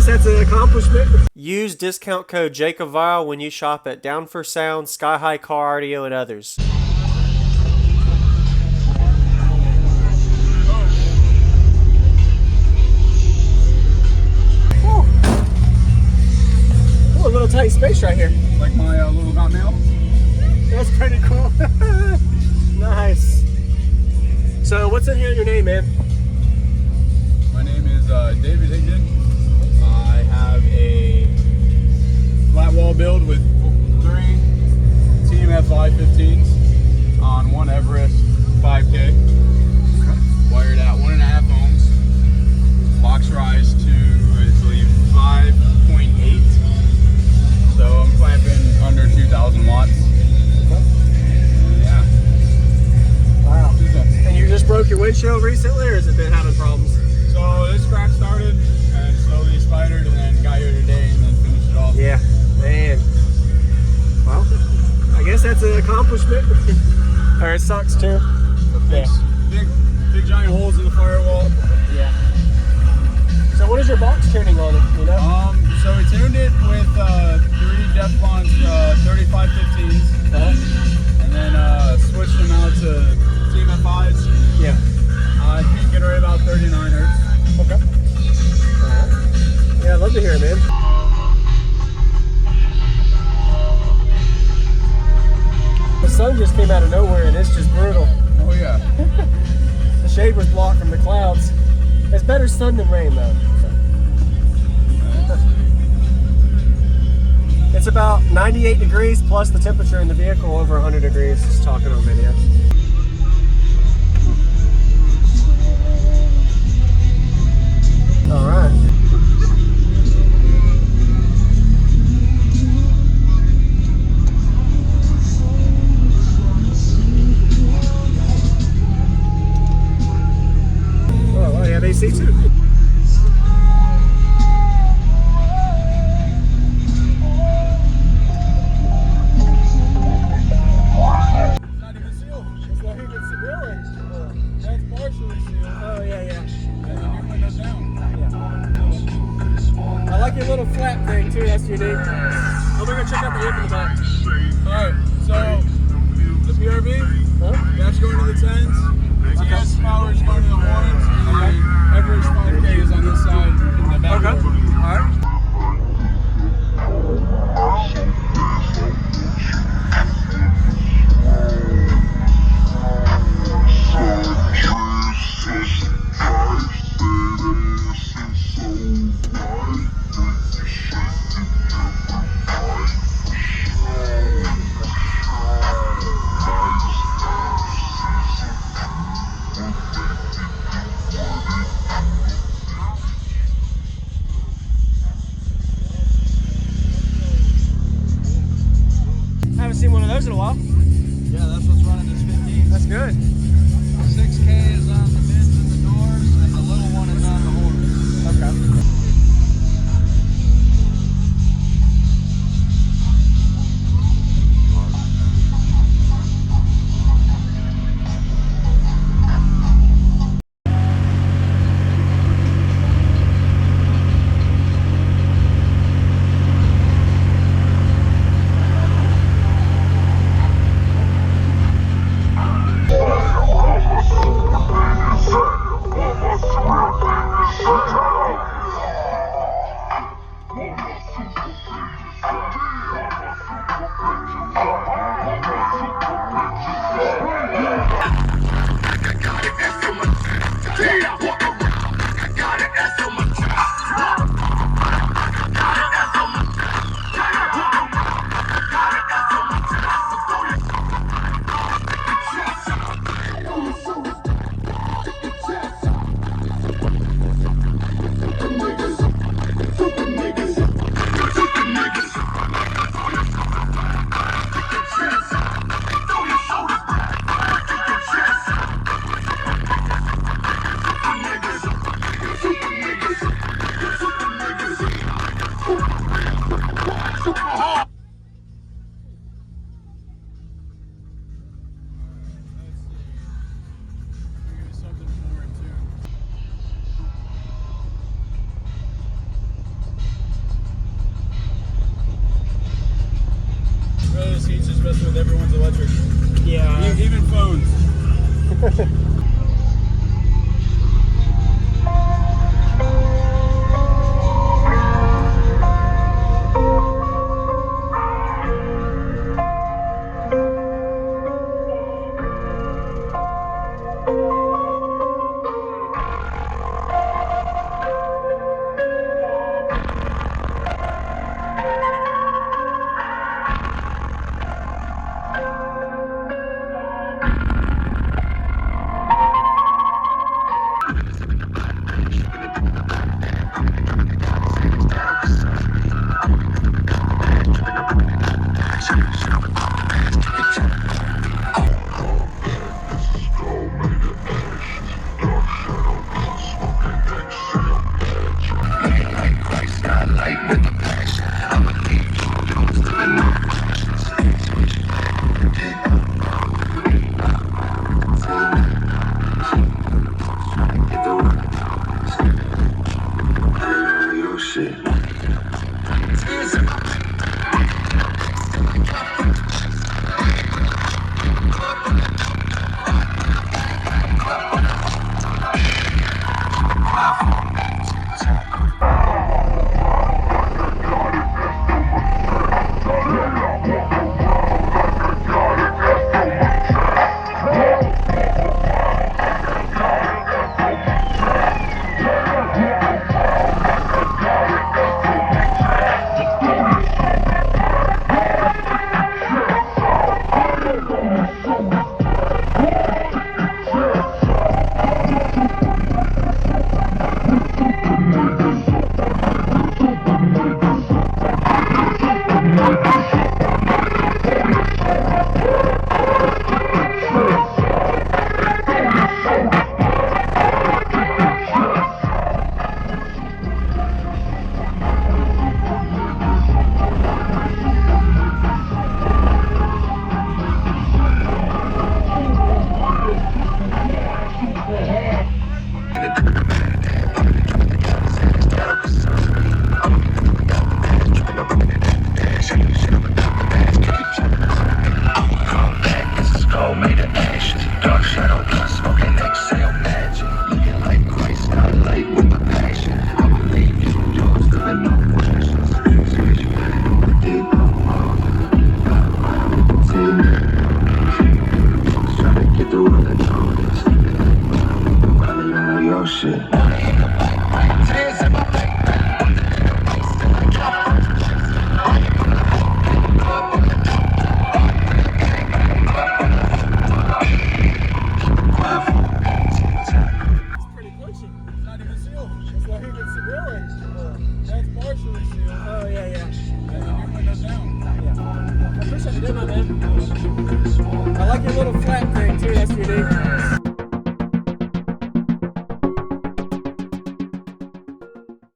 guess that's an accomplishment. Use discount code JacobViral when you shop at Down for Sound, SkyHigh Car Audio, and others. Ooh, a little tight space right here. Like my little Hotmail. That's pretty cool. Nice. So what's in here in your name, man? My name is David Higdon. I have a Flatwall build with 3 Team FI 15s on one Everest 5K. Okay. Wired at 1.5 ohms. Box rise to, I believe, 5.8. So I'm clamping under 2,000 watts. Okay. Yeah. Wow. And you just broke your windshield recently, or has it been having problems? So this crack started and slowly spidered, and then got here today and then finished it off. Yeah, man. Well, I guess that's an accomplishment. Or it sucks too. Big giant holes in the firewall. Yeah. So what is your box tuning on it, you know? So we tuned it with 3 Defcons 3515s. And then switched them out to Team FIs. Yeah. Peak at right about 39 hertz. Okay. Yeah, I'd love to hear it, man. The sun just came out of nowhere and it's just brutal. Oh yeah. The shade was blocked from the clouds. It's better sun than rain though. So. It's about 98 degrees plus the temperature in the vehicle over 100 degrees, just talking on video. All right. Oh, well, yeah, they see too. Your little flap thing too, that's unique. Oh, we're gonna check out the amp in the back. Alright, so the PRV, that's going to the 10s. TS power is going to the horns, and then Everest 5K is on this side in the back. Okay. Alright. Haven't seen one of those in a while. Yeah, that's what's running this 15. That's good. 6K is on the bins and the doors, and the little one is on the horns. Okay. I like your little flat thing too, that's unique.